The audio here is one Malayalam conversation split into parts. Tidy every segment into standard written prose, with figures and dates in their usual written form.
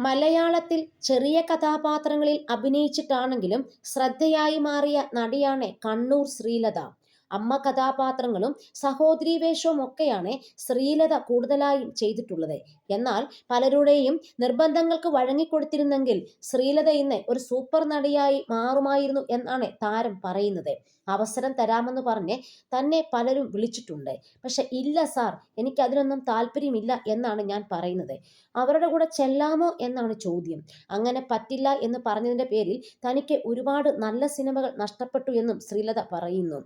മലയാളത്തിൽ ചെറിയ കഥാപാത്രങ്ങളിൽ അഭിനയിച്ചിട്ടാണെങ്കിലും ശ്രദ്ധയായി മാറിയ നടിയാണ് കണ്ണൂർ ശ്രീലത. അമ്മ കഥാപാത്രങ്ങളും സഹോദരീ വേഷവും ഒക്കെയാണ് ശ്രീലത കൂടുതലായും ചെയ്തിട്ടുള്ളത്. എന്നാൽ പലരുടെയും നിർബന്ധങ്ങൾക്ക് വഴങ്ങിക്കൊടുത്തിരുന്നെങ്കിൽ ശ്രീലത ഇന്ന് ഒരു സൂപ്പർ നടിയായി മാറുമായിരുന്നു എന്നാണ് താരം പറയുന്നത്. അവസരം തരാമെന്ന് പറഞ്ഞ് തന്നെ പലരും വിളിച്ചിട്ടുണ്ട്. പക്ഷെ ഇല്ല സാർ, എനിക്ക് അതിനൊന്നും താല്പര്യമില്ല എന്നാണ് ഞാൻ പറയുന്നത്. അവരുടെ കൂടെ ചെല്ലാമോ എന്നാണ് ചോദ്യം. അങ്ങനെ പറ്റില്ല എന്ന് പറഞ്ഞതിന്റെ പേരിൽ തനിക്ക് ഒരുപാട് നല്ല സിനിമകൾ നഷ്ടപ്പെട്ടു എന്നും ശ്രീലത പറയുന്നു.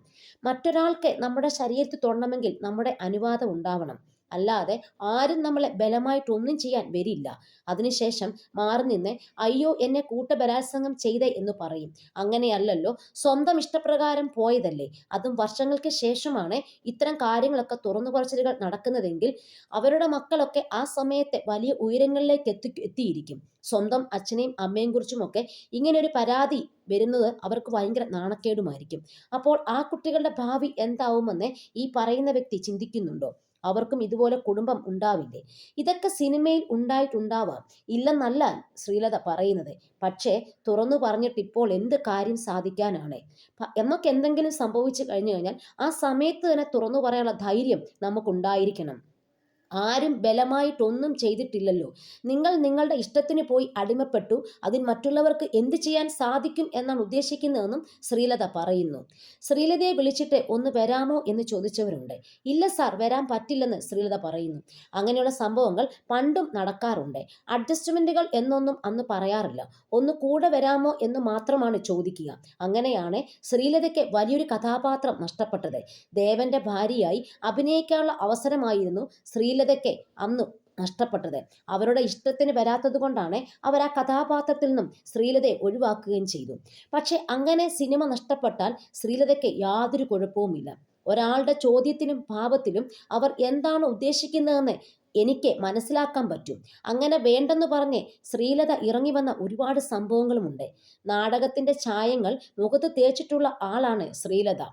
മറ്റൊരാൾക്ക് നമ്മുടെ ശരീരത്തിൽ തൊടണമെങ്കിൽ നമ്മുടെ അനുവാദം ഉണ്ടാവണം. അല്ലാതെ ആരും നമ്മളെ ബലമായിട്ടൊന്നും ചെയ്യാൻ വരില്ല. അതിനുശേഷം മാറി നിന്ന് അയ്യോ എന്നെ കൂട്ടബലാത്സംഗം ചെയ്തേ എന്ന് പറയും. അങ്ങനെയല്ലല്ലോ, സ്വന്തം ഇഷ്ടപ്രകാരം പോയതല്ലേ. അതും വർഷങ്ങൾക്ക് ശേഷമാണ് ഇത്തരം കാര്യങ്ങളൊക്കെ തുറന്നു പറച്ചിലുകൾ നടക്കുന്നതെങ്കിൽ അവരുടെ മക്കളൊക്കെ ആ സമയത്തെ വലിയ ഉയരങ്ങളിലേക്ക് എത്തിയിരിക്കും. സ്വന്തം അച്ഛനെയും അമ്മയെയും കുറിച്ചുമൊക്കെ ഇങ്ങനെ ഒരു പരാതി വരുന്നത് അവർക്ക് ഭയങ്കര നാണക്കേടുമായിരിക്കും. അപ്പോൾ ആ കുട്ടികളുടെ ഭാവി എന്താവുമെന്ന് ഈ പറയുന്ന വ്യക്തി ചിന്തിക്കുന്നുണ്ടോ? അവർക്കും ഇതുപോലെ കുടുംബം ഉണ്ടാവില്ലേ? ഇതൊക്കെ സിനിമയിൽ ഉണ്ടായിട്ടുണ്ടാവാം, ഇല്ലെന്നല്ല ശ്രീലത പറയുന്നത്. പക്ഷേ തുറന്നു പറഞ്ഞിട്ട് ഇപ്പോൾ എന്ത് കാര്യം സാധിക്കാനാണ്? നമുക്ക് എന്തെങ്കിലും സംഭവിച്ചു കഴിഞ്ഞു കഴിഞ്ഞാൽ ആ സമയത്ത് തന്നെ തുറന്നു പറയാനുള്ള ധൈര്യം നമുക്കുണ്ടായിരിക്കണം. ആരും ബലമായിട്ടൊന്നും ചെയ്തിട്ടില്ലല്ലോ. നിങ്ങൾ നിങ്ങളുടെ ഇഷ്ടത്തിന് പോയി അടിമപ്പെട്ടു. അതിന് മറ്റുള്ളവർക്ക് എന്ത് ചെയ്യാൻ സാധിക്കും എന്നാണ് ഉദ്ദേശിക്കുന്നതെന്നും ശ്രീലത പറയുന്നു. ശ്രീലതയെ വിളിച്ചിട്ട് ഒന്ന് വരാമോ എന്ന് ചോദിച്ചവരുണ്ട്. ഇല്ല സാർ, വരാൻ പറ്റില്ലെന്ന് ശ്രീലത പറയുന്നു. അങ്ങനെയുള്ള സംഭവങ്ങൾ പണ്ടും നടക്കാറുണ്ട്. അഡ്ജസ്റ്റ്മെന്റുകൾ എന്നൊന്നും അന്ന് പറയാറില്ല. ഒന്ന് കൂടെ വരാമോ എന്ന് മാത്രമാണ് ചോദിക്കുക. അങ്ങനെയാണ് ശ്രീലതയ്ക്ക് വലിയൊരു കഥാപാത്രം നഷ്ടപ്പെട്ടത്. ദേവന്റെ ഭാര്യയായി അഭിനയിക്കാനുള്ള അവസരമായിരുന്നു ശ്രീലതയ്ക്ക് അന്ന് നഷ്ടപ്പെട്ടത്. അവരുടെ ഇഷ്ടത്തിന് വരാത്തത് കൊണ്ടാണ് അവർ ആ കഥാപാത്രത്തിൽ നിന്നും ശ്രീലതയെ ഒഴിവാക്കുകയും ചെയ്തു. പക്ഷെ അങ്ങനെ സിനിമ നഷ്ടപ്പെട്ടാൽ ശ്രീലതയ്ക്ക് യാതൊരു കുഴപ്പവുമില്ല. ഒരാളുടെ ചോദ്യത്തിനും ഭാവത്തിലും അവർ എന്താണ് ഉദ്ദേശിക്കുന്നതെന്ന് എനിക്ക് മനസ്സിലാക്കാൻ പറ്റും. അങ്ങനെ വേണ്ടെന്ന് പറഞ്ഞ് ശ്രീലത ഇറങ്ങി വന്ന ഒരുപാട് സംഭവങ്ങളുമുണ്ട്. നാടകത്തിന്റെ ചായങ്ങൾ മുഖത്ത് തേച്ചിട്ടുള്ള ആളാണ് ശ്രീലത.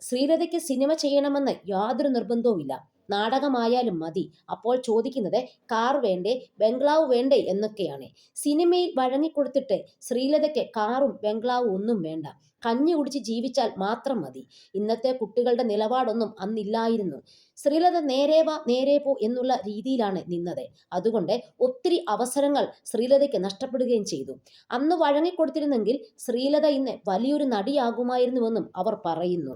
ശ്രീലതയ്ക്ക് സിനിമ ചെയ്യണമെന്ന് യാതൊരു നിർബന്ധവുമില്ല. നാടകമായാലും മതി. അപ്പോൾ ചോദിക്കുന്നത് കാർ വേണ്ടേ, ബംഗ്ലാവ് വേണ്ടേ എന്നൊക്കെയാണ്. സിനിമയിൽ വഴങ്ങിക്കൊടുത്തിട്ട് ശ്രീലതയ്ക്ക് കാറും ബംഗ്ലാവും ഒന്നും വേണ്ട. കഞ്ഞി കുടിച്ച് ജീവിച്ചാൽ മാത്രം മതി. ഇന്നത്തെ കുട്ടികളുടെ നിലപാടൊന്നും അന്നില്ലായിരുന്നു. ശ്രീലത നേരെ വാ നേരെ പോ എന്നുള്ള രീതിയിലാണ് നിന്നത്. അതുകൊണ്ട് ഒത്തിരി അവസരങ്ങൾ ശ്രീലതയ്ക്ക് നഷ്ടപ്പെടുകയും ചെയ്തു. അന്ന് വഴങ്ങിക്കൊടുത്തിരുന്നെങ്കിൽ ശ്രീലത ഇന്ന് വലിയൊരു നടിയാകുമായിരുന്നുവെന്നും അവർ പറയുന്നു.